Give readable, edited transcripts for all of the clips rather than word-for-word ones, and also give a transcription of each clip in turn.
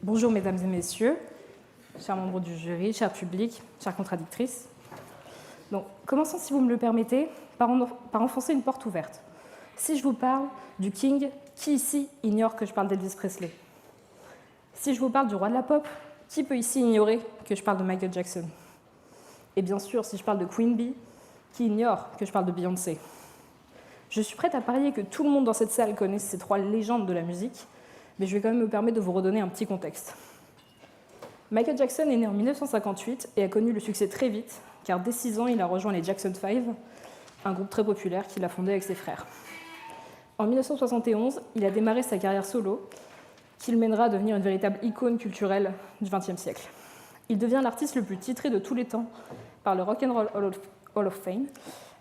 Bonjour mesdames et messieurs, chers membres du jury, chers publics, chères contradictrices. Donc, commençons, si vous me le permettez, par enfoncer une porte ouverte. Si je vous parle du King, qui ici ignore que je parle d'Elvis Presley? Si je vous parle du roi de la pop, qui peut ici ignorer que je parle de Michael Jackson? Et bien sûr, si je parle de Queen Bee, qui ignore que je parle de Beyoncé? Je suis prête à parier que tout le monde dans cette salle connaît ces trois légendes de la musique, mais je vais quand même me permettre de vous redonner un petit contexte. Michael Jackson est né en 1958 et a connu le succès très vite, car dès 6 ans, il a rejoint les Jackson 5, un groupe très populaire qu'il a fondé avec ses frères. En 1971, il a démarré sa carrière solo, qu'il mènera à devenir une véritable icône culturelle du XXe siècle. Il devient l'artiste le plus titré de tous les temps par le Rock and Roll Hall of Fame,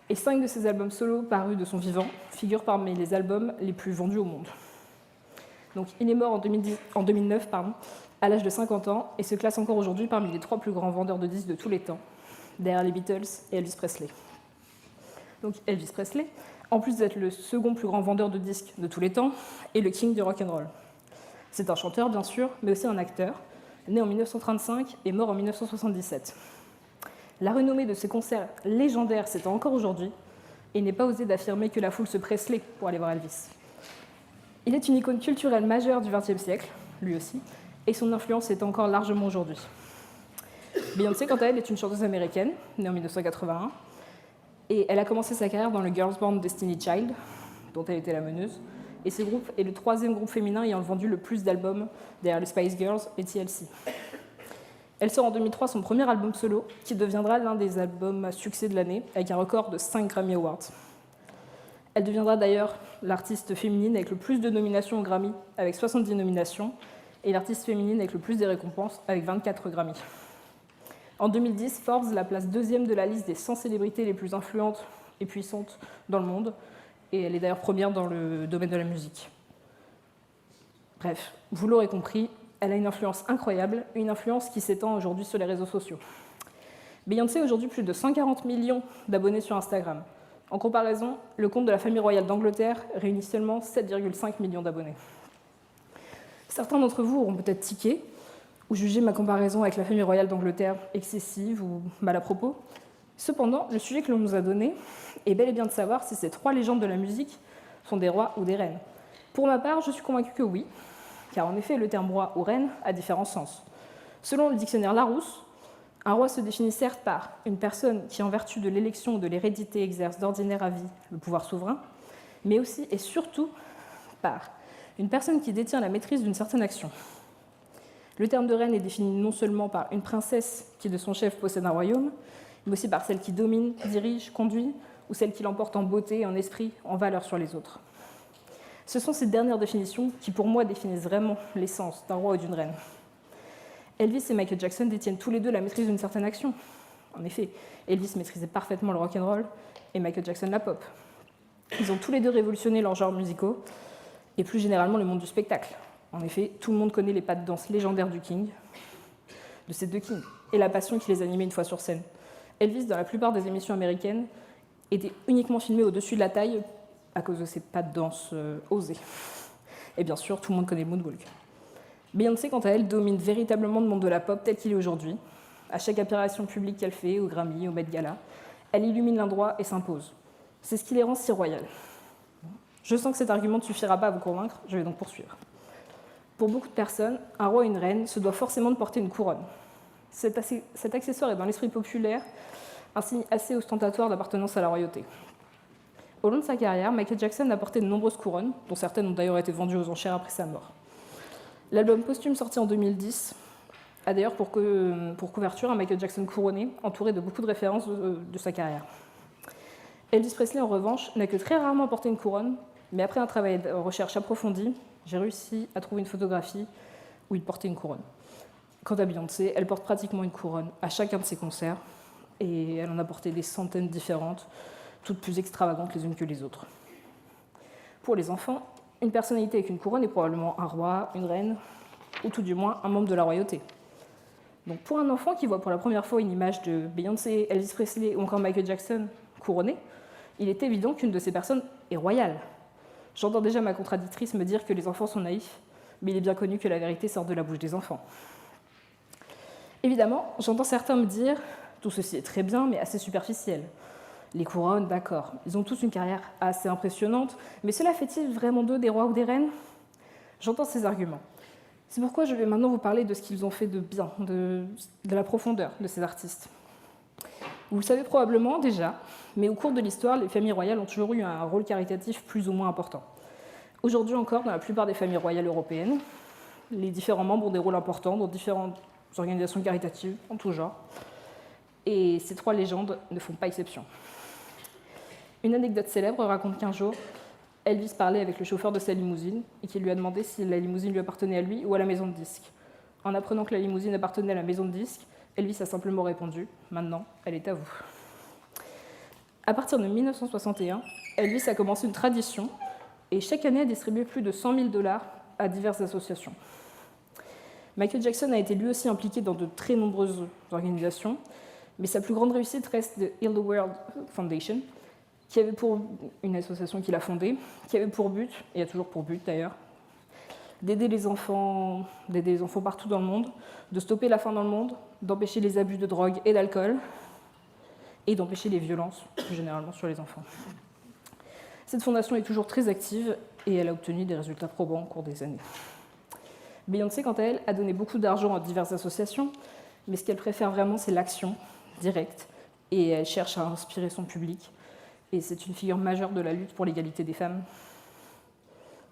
et 5 de ses albums solo parus de son vivant figurent parmi les albums les plus vendus au monde. Donc, il est mort en 2009, à l'âge de 50 ans, et se classe encore aujourd'hui parmi les 3 plus grands vendeurs de disques de tous les temps, derrière les Beatles et Elvis Presley. Donc Elvis Presley, en plus d'être le second plus grand vendeur de disques de tous les temps, est le king du rock and roll. C'est un chanteur, bien sûr, mais aussi un acteur, né en 1935 et mort en 1977. La renommée de ses concerts légendaires s'étend encore aujourd'hui, et il n'est pas osé d'affirmer que la foule se Presley pour aller voir Elvis. Il est une icône culturelle majeure du XXe siècle, lui aussi, et son influence est encore largement aujourd'hui. Beyoncé, quant à elle, est une chanteuse américaine, née en 1981, et elle a commencé sa carrière dans le girls band Destiny Child, dont elle était la meneuse, et ce groupe est le 3e groupe féminin ayant vendu le plus d'albums derrière les Spice Girls et TLC. Elle sort en 2003 son premier album solo, qui deviendra l'un des albums à succès de l'année, avec un record de 5 Grammy Awards. Elle deviendra d'ailleurs l'artiste féminine avec le plus de nominations aux Grammy, avec 70 nominations, et l'artiste féminine avec le plus de récompenses, avec 24 Grammy. En 2010, Forbes la place 2e de la liste des 100 célébrités les plus influentes et puissantes dans le monde, et elle est d'ailleurs première dans le domaine de la musique. Bref, vous l'aurez compris, elle a une influence incroyable, une influence qui s'étend aujourd'hui sur les réseaux sociaux. Beyoncé a aujourd'hui plus de 140 millions d'abonnés sur Instagram. En comparaison, le compte de la famille royale d'Angleterre réunit seulement 7,5 millions d'abonnés. Certains d'entre vous auront peut-être tiqué ou jugé ma comparaison avec la famille royale d'Angleterre excessive ou mal à propos. Cependant, le sujet que l'on nous a donné est bel et bien de savoir si ces 3 légendes de la musique sont des rois ou des reines. Pour ma part, je suis convaincue que oui, car en effet, le terme roi ou reine a différents sens. Selon le dictionnaire Larousse, un roi se définit certes par une personne qui, en vertu de l'élection ou de l'hérédité, exerce d'ordinaire à vie le pouvoir souverain, mais aussi et surtout par une personne qui détient la maîtrise d'une certaine action. Le terme de reine est défini non seulement par une princesse qui, de son chef, possède un royaume, mais aussi par celle qui domine, dirige, conduit, ou celle qui l'emporte en beauté, en esprit, en valeur sur les autres. Ce sont ces dernières définitions qui, pour moi, définissent vraiment l'essence d'un roi ou d'une reine. Elvis et Michael Jackson détiennent tous les deux la maîtrise d'une certaine action. En effet, Elvis maîtrisait parfaitement le rock'n'roll et Michael Jackson la pop. Ils ont tous les deux révolutionné leurs genres musicaux et plus généralement le monde du spectacle. En effet, tout le monde connaît les pas de danse légendaires du King, de ces 2 kings, et la passion qui les animait une fois sur scène. Elvis, dans la plupart des émissions américaines, était uniquement filmé au-dessus de la taille à cause de ses pas de danse osés. Et bien sûr, tout le monde connaît le moonwalk. Beyoncé, quant à elle, domine véritablement le monde de la pop tel qu'il est aujourd'hui. À chaque apparition publique qu'elle fait, au Grammy, au Met Gala, elle illumine l'endroit et s'impose. C'est ce qui les rend si royales. Je sens que cet argument ne suffira pas à vous convaincre, je vais donc poursuivre. Pour beaucoup de personnes, un roi ou une reine se doit forcément de porter une couronne. Cet accessoire est dans l'esprit populaire un signe assez ostentatoire d'appartenance à la royauté. Au long de sa carrière, Michael Jackson a porté de nombreuses couronnes, dont certaines ont d'ailleurs été vendues aux enchères après sa mort. L'album posthume sorti en 2010 a d'ailleurs pour couverture un Michael Jackson couronné, entouré de beaucoup de références de sa carrière. Elvis Presley, en revanche, n'a que très rarement porté une couronne, mais après un travail de recherche approfondi, j'ai réussi à trouver une photographie où il portait une couronne. Quant à Beyoncé, elle porte pratiquement une couronne à chacun de ses concerts, et elle en a porté des centaines différentes, toutes plus extravagantes les unes que les autres. Pour les enfants, une personnalité avec une couronne est probablement un roi, une reine, ou tout du moins un membre de la royauté. Donc pour un enfant qui voit pour la première fois une image de Beyoncé, Elvis Presley ou encore Michael Jackson couronné, il est évident qu'une de ces personnes est royale. J'entends déjà ma contradictrice me dire que les enfants sont naïfs, mais il est bien connu que la vérité sort de la bouche des enfants. Évidemment, j'entends certains me dire « tout ceci est très bien, mais assez superficiel ». Les couronnes, d'accord, ils ont tous une carrière assez impressionnante, mais cela fait-il vraiment d'eux des rois ou des reines? J'entends ces arguments. C'est pourquoi je vais maintenant vous parler de ce qu'ils ont fait de bien, de la profondeur de ces artistes. Vous le savez probablement déjà, mais au cours de l'histoire, les familles royales ont toujours eu un rôle caritatif plus ou moins important. Aujourd'hui encore, dans la plupart des familles royales européennes, les différents membres ont des rôles importants dans différentes organisations caritatives en tout genre, et ces trois légendes ne font pas exception. Une anecdote célèbre raconte qu'un jour, Elvis parlait avec le chauffeur de sa limousine et qu'il lui a demandé si la limousine lui appartenait à lui ou à la maison de disques. En apprenant que la limousine appartenait à la maison de disques, Elvis a simplement répondu « Maintenant, elle est à vous ». À partir de 1961, Elvis a commencé une tradition et chaque année a distribué plus de 100 000 $ à diverses associations. Michael Jackson a été lui aussi impliqué dans de très nombreuses organisations, mais sa plus grande réussite reste The Heal the World Foundation, qui avait pour une association qu'il a fondée, qui avait pour but, et a toujours pour but d'ailleurs, d'aider les enfants partout dans le monde, de stopper la faim dans le monde, d'empêcher les abus de drogue et d'alcool, et d'empêcher les violences, plus généralement sur les enfants. Cette fondation est toujours très active et elle a obtenu des résultats probants au cours des années. Beyoncé, quant à elle, a donné beaucoup d'argent à diverses associations, mais ce qu'elle préfère vraiment, c'est l'action directe, et elle cherche à inspirer son public. Et c'est une figure majeure de la lutte pour l'égalité des femmes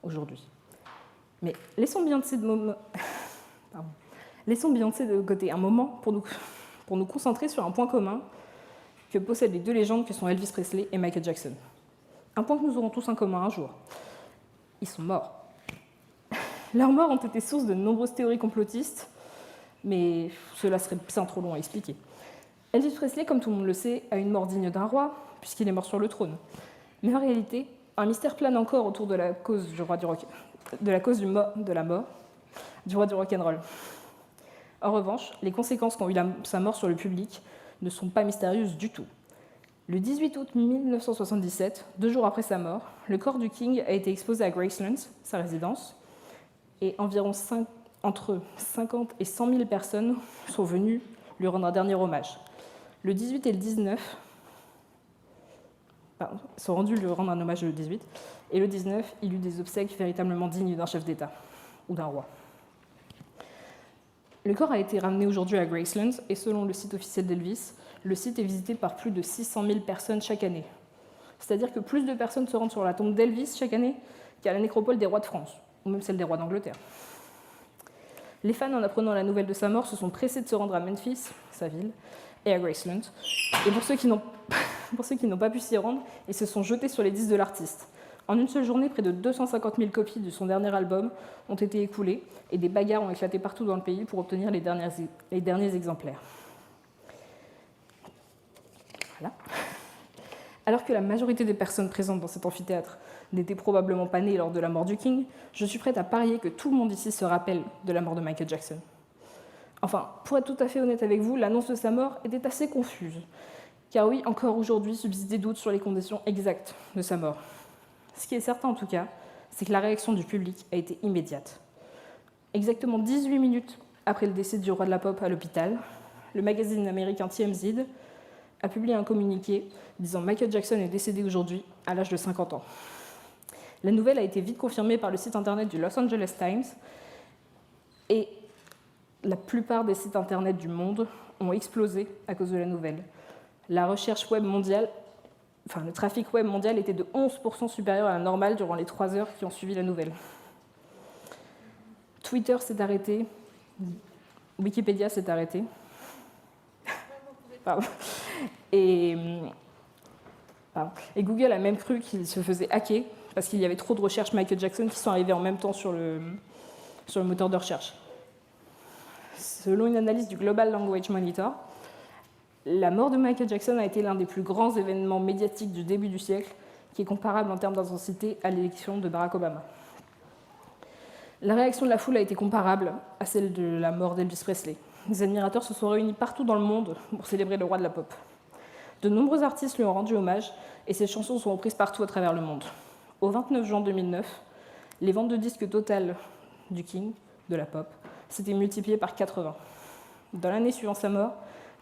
aujourd'hui. Mais laissons Beyoncé de côté un moment pour nous concentrer sur un point commun que possèdent les deux légendes que sont Elvis Presley et Michael Jackson. Un point que nous aurons tous en commun un jour. Ils sont morts. Leurs morts ont été source de nombreuses théories complotistes, mais cela serait bien trop long à expliquer. Elvis Presley, comme tout le monde le sait, a une mort digne d'un roi, puisqu'il est mort sur le trône. Mais en réalité, un mystère plane encore autour de la cause du roi du rock, de la mort du roi du rock'n'roll. En revanche, les conséquences qu'ont eu sa mort sur le public ne sont pas mystérieuses du tout. Le 18 août 1977, 2 jours après sa mort, le corps du King a été exposé à Graceland, sa résidence, et environ entre 50 et 100 000 personnes sont venues lui rendre un dernier hommage. Le 18 et le 19, ils sont rendus lui rendre un hommage le 18, et le 19, il eut des obsèques véritablement dignes d'un chef d'État ou d'un roi. Le corps a été ramené aujourd'hui à Graceland, et selon le site officiel d'Elvis, le site est visité par plus de 600 000 personnes chaque année. C'est-à-dire que plus de personnes se rendent sur la tombe d'Elvis chaque année qu'à la nécropole des rois de France, ou même celle des rois d'Angleterre. Les fans, en apprenant la nouvelle de sa mort, se sont pressés de se rendre à Memphis, sa ville, et à Graceland. Et pour ceux qui n'ont pas pu s'y rendre, ils se sont jetés sur les disques de l'artiste. En une seule journée, près de 250 000 copies de son dernier album ont été écoulées, et des bagarres ont éclaté partout dans le pays pour obtenir les derniers exemplaires. Voilà. Alors que la majorité des personnes présentes dans cet amphithéâtre n'étaient probablement pas nées lors de la mort du King, je suis prête à parier que tout le monde ici se rappelle de la mort de Michael Jackson. Enfin, pour être tout à fait honnête avec vous, l'annonce de sa mort était assez confuse. Car oui, encore aujourd'hui, subsistent des doutes sur les conditions exactes de sa mort. Ce qui est certain en tout cas, c'est que la réaction du public a été immédiate. Exactement 18 minutes après le décès du roi de la pop à l'hôpital, le magazine américain TMZ a publié un communiqué disant « Michael Jackson est décédé aujourd'hui à l'âge de 50 ans ». La nouvelle a été vite confirmée par le site internet du Los Angeles Times et la plupart des sites internet du monde ont explosé à cause de la nouvelle. La recherche web mondiale, le trafic web mondial était de 11% supérieur à la normale durant les 3 heures qui ont suivi la nouvelle. Twitter s'est arrêté, Wikipédia s'est arrêté. Et Google a même cru qu'il se faisait hacker parce qu'il y avait trop de recherches Michael Jackson qui sont arrivées en même temps sur le moteur de recherche. Selon une analyse du Global Language Monitor, la mort de Michael Jackson a été l'un des plus grands événements médiatiques du début du siècle, qui est comparable en termes d'intensité à l'élection de Barack Obama. La réaction de la foule a été comparable à celle de la mort d'Elvis Presley. Les admirateurs se sont réunis partout dans le monde pour célébrer le roi de la pop. De nombreux artistes lui ont rendu hommage et ses chansons sont reprises partout à travers le monde. Au 29 juin 2009, les ventes de disques totales du King, de la pop, s'était multiplié par 80. Dans l'année suivant sa mort,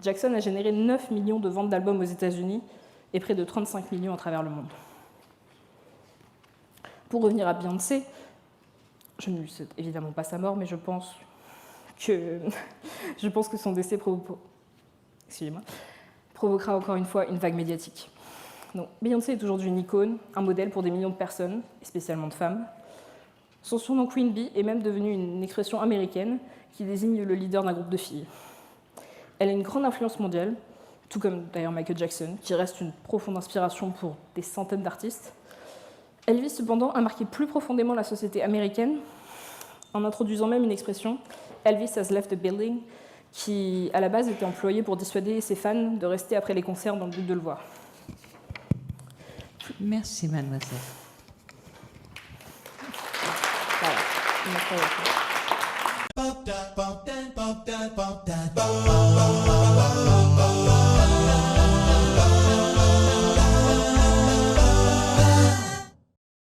Jackson a généré 9 millions de ventes d'albums aux États-Unis et près de 35 millions à travers le monde. Pour revenir à Beyoncé, je ne lui souhaite évidemment pas sa mort, mais je pense que son décès provoquera encore une fois une vague médiatique. Donc, Beyoncé est aujourd'hui une icône, un modèle pour des millions de personnes, et spécialement de femmes. Son surnom Queen Bee est même devenu une expression américaine qui désigne le leader d'un groupe de filles. Elle a une grande influence mondiale, tout comme d'ailleurs Michael Jackson, qui reste une profonde inspiration pour des centaines d'artistes. Elvis, cependant, a marqué plus profondément la société américaine en introduisant même une expression « Elvis has left the building » qui, à la base, était employée pour dissuader ses fans de rester après les concerts dans le but de le voir. Merci, mademoiselle. Voilà. Merci.